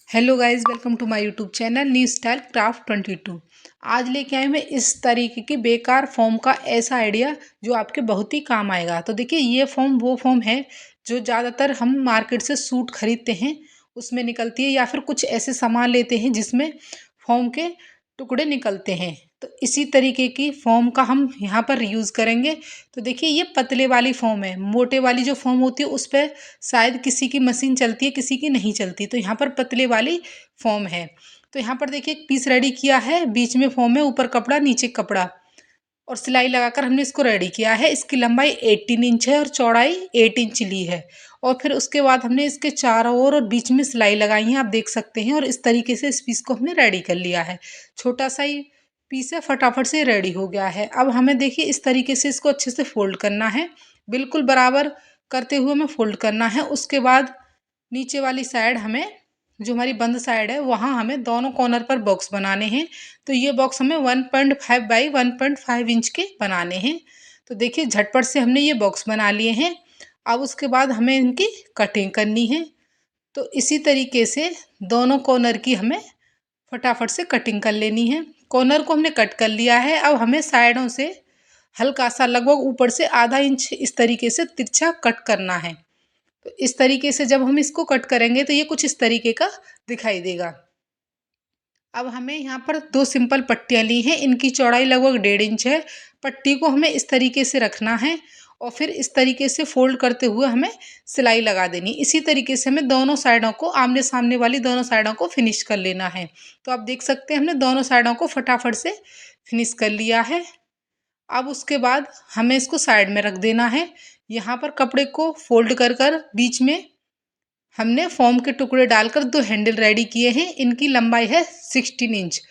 Hello guys, welcome to my YouTube channel new style craft 22। आज लेके आए मैं इस तरीके की बेकार फॉर्म का ऐसा आइडिया जो आपके बहुत ही काम आएगा। तो देखिए, ये फॉर्म वो फॉर्म है जो ज़्यादातर हम मार्केट से सूट खरीदते हैं उसमें निकलती है, या फिर कुछ ऐसे सामान लेते हैं जिसमें फॉर्म के टुकड़े निकलते हैं। तो इसी तरीके की फॉर्म का हम यहाँ पर यूज़ करेंगे। तो देखिए, ये पतले वाली फॉर्म है। मोटे वाली जो फॉर्म होती है उस पर शायद किसी की मशीन चलती है, किसी की नहीं चलती। तो यहाँ पर पतले वाली फॉर्म है। तो यहाँ पर देखिए, एक पीस रेडी किया है। बीच में फॉर्म है, ऊपर कपड़ा, नीचे कपड़ा, और सिलाई लगाकर हमने इसको रेडी किया है। इसकी लंबाई 18 इंच है और चौड़ाई 8 इंच ली है। और फिर उसके बाद हमने इसके चारों ओर और बीच में सिलाई लगाई है, आप देख सकते हैं। और इस तरीके से इस पीस को हमने रेडी कर लिया है। छोटा सा ही पीस है, फटाफट से रेडी हो गया है। अब हमें देखिए, इस तरीके से इसको अच्छे से फोल्ड करना है, बिल्कुल बराबर करते हुए हमें फोल्ड करना है। उसके बाद नीचे वाली साइड हमें, जो हमारी बंद साइड है, वहाँ हमें दोनों कॉर्नर पर बॉक्स बनाने हैं। तो ये बॉक्स हमें 1.5 बाई 1.5 इंच के बनाने हैं। तो देखिए, झटपट से हमने ये बॉक्स बना लिए हैं। अब उसके बाद हमें इनकी कटिंग करनी है। तो इसी तरीके से दोनों कॉर्नर की हमें फटाफट से कटिंग कर लेनी है। कॉर्नर को हमने कट कर लिया है। अब हमें साइडों से हल्का सा, लगभग ऊपर से आधा इंच इस तरीके से तिरछा कट करना है। तो इस तरीके से जब हम इसको कट करेंगे तो ये कुछ इस तरीके का दिखाई देगा। अब हमें यहाँ पर दो सिंपल पट्टियाँ ली हैं। इनकी चौड़ाई लगभग 1.5 इंच है। पट्टी को हमें इस तरीके से रखना है और फिर इस तरीके से फोल्ड करते हुए हमें सिलाई लगा देनी। इसी तरीके से हमें दोनों साइडों को, आमने सामने वाली दोनों साइडों को फिनिश कर लेना है। तो आप देख सकते हैं, हमने दोनों साइडों को फटाफट से फिनिश कर लिया है। अब उसके बाद हमें इसको साइड में रख देना है। यहाँ पर कपड़े को फोल्ड कर कर बीच में हमने फॉर्म के टुकड़े डालकर दो हैंडल रेडी किए हैं। इनकी लंबाई है 16 इंच।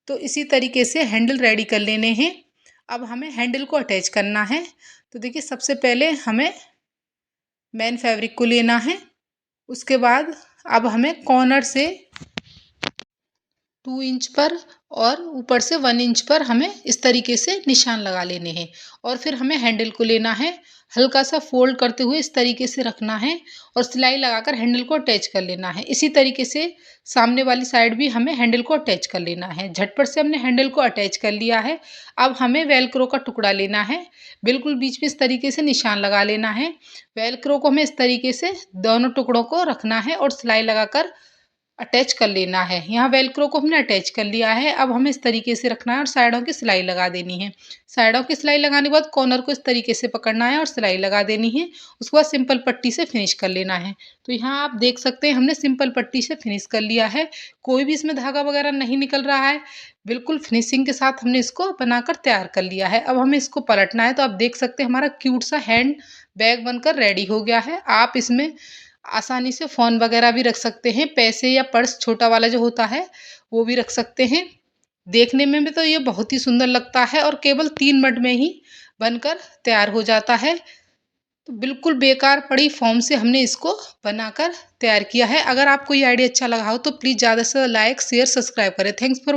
तो इसी तरीके से हैंडल रेडी कर लेने हैं। अब हमें हैंडल को अटैच करना है। तो देखिए, सबसे पहले हमें मेन फैब्रिक को लेना है। उसके बाद अब हमें कॉर्नर से 2 इंच पर और ऊपर से 1 इंच पर हमें इस तरीके से निशान लगा लेने हैं। और फिर हमें हैंडल को लेना है, हल्का सा फोल्ड करते हुए इस तरीके से रखना है और सिलाई लगाकर हैंडल को अटैच कर लेना है। इसी तरीके से सामने वाली साइड भी हमें हैंडल को अटैच कर लेना है। झटपट से हमने हैंडल को अटैच कर लिया है। अब हमें वेलक्रो का टुकड़ा लेना है, बिल्कुल बीच में इस तरीके से निशान लगा लेना है। वेलक्रो को हमें इस तरीके से दोनों टुकड़ों को रखना है और सिलाई लगाकर अटैच कर लेना है। यहाँ वेलक्रो को हमने अटैच कर लिया है। अब हमें इस तरीके से रखना है और साइडों की सिलाई लगा देनी है। साइडों की सिलाई लगाने के बाद कॉर्नर को इस तरीके से पकड़ना है और सिलाई लगा देनी है। उसके बाद सिंपल पट्टी से फिनिश कर लेना है। तो यहाँ आप देख सकते हैं, हमने सिंपल पट्टी से फिनिश कर लिया है। कोई भी इसमें धागा वगैरह नहीं निकल रहा है। बिल्कुल फिनिशिंग के साथ हमने इसको बनाकर तैयार कर लिया है। अब हमें इसको पलटना है। तो आप देख सकते हैं, हमारा क्यूट सा हैंड बैग बनकर रेडी हो गया है। आप इसमें आसानी से फ़ोन वगैरह भी रख सकते हैं, पैसे या पर्स छोटा वाला जो होता है वो भी रख सकते हैं। देखने में भी तो ये बहुत ही सुंदर लगता है और केवल 3 मिनट में ही बनकर तैयार हो जाता है। तो बिल्कुल बेकार पड़ी फ़ॉर्म से हमने इसको बनाकर तैयार किया है। अगर आपको ये आइडिया अच्छा लगा हो तो प्लीज़ ज़्यादा से लाइक, शेयर, सब्सक्राइब करें। Thanks for